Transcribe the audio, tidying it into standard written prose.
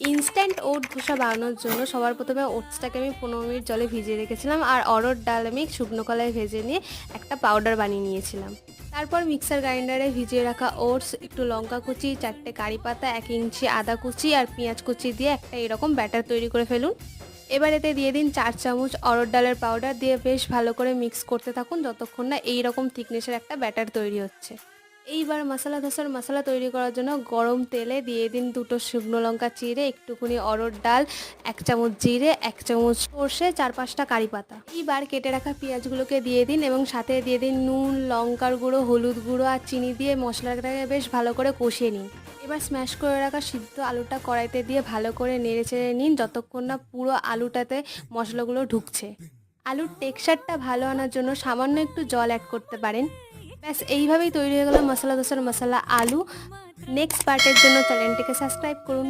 Instant ওট ধোসা বানানোর জন্য সবার প্রথমে ওটসটাকে আমি 15 মিনিট জলে ভিজিয়ে রেখেছিলাম আর অড়হর ডাল আমি শুকনো কলায় ভেজে নিয়ে একটা পাউডার বানিয়ে নিয়েছিলাম। তারপর মিক্সার গ্রাইন্ডারে ভিজিয়ে রাখা ওটস, একটু লঙ্কা কুচি, 4টে কারি পাতা, 1 ইঞ্চি আদা কুচি আর পেঁয়াজ কুচি দিয়ে একটা এরকম ব্যাটার তৈরি করে ফেলুন। এবার এতে দিয়ে দিন 4 চামচ অড়হর ডালের পাউডার, দিয়ে বেশ ভালো করে মিক্স করতে থাকুন যতক্ষণ না এইরকম থিকনেসের একটা ব্যাটার তৈরি হচ্ছে। এইবার মশলা ধোসার মশলা তৈরি করার জন্য গরম তেলে দিয়ে দিন 2টো শুকনো লঙ্কা চিড়ে, একটুখানি অড়হর ডাল, 1 চামচ জিরে, 1 চামচ সর্ষে, 4-5টা কারি পাতা। এইবার কেটে রাখা পেঁয়াজগুলোকে দিয়ে দিন এবং সাথে দিয়ে দিন নুন, লঙ্কার গুঁড়ো, হলুদ গুঁড়ো আর চিনি দিয়ে মশলাটাকে বেশ ভালো করে কষিয়ে নিন। এবার স্ম্যাশ করে রাখা সিদ্ধ আলুটা কড়াইতে দিয়ে ভালো করে নেড়ে চেড়ে নিন যতক্ষণ না পুরো আলুটাতে মশলাগুলো ঢুকছে। আলুর টেক্সচারটা ভালো আনার জন্য সামান্য একটু জল অ্যাড করতে পারেন। ব্যাস এইভাবেই তৈরি হয়ে গেল মশলা ধোসার মশলা আলু। নেক্সট পার্টের জন্য চ্যানেলটিকে সাবস্ক্রাইব করুন।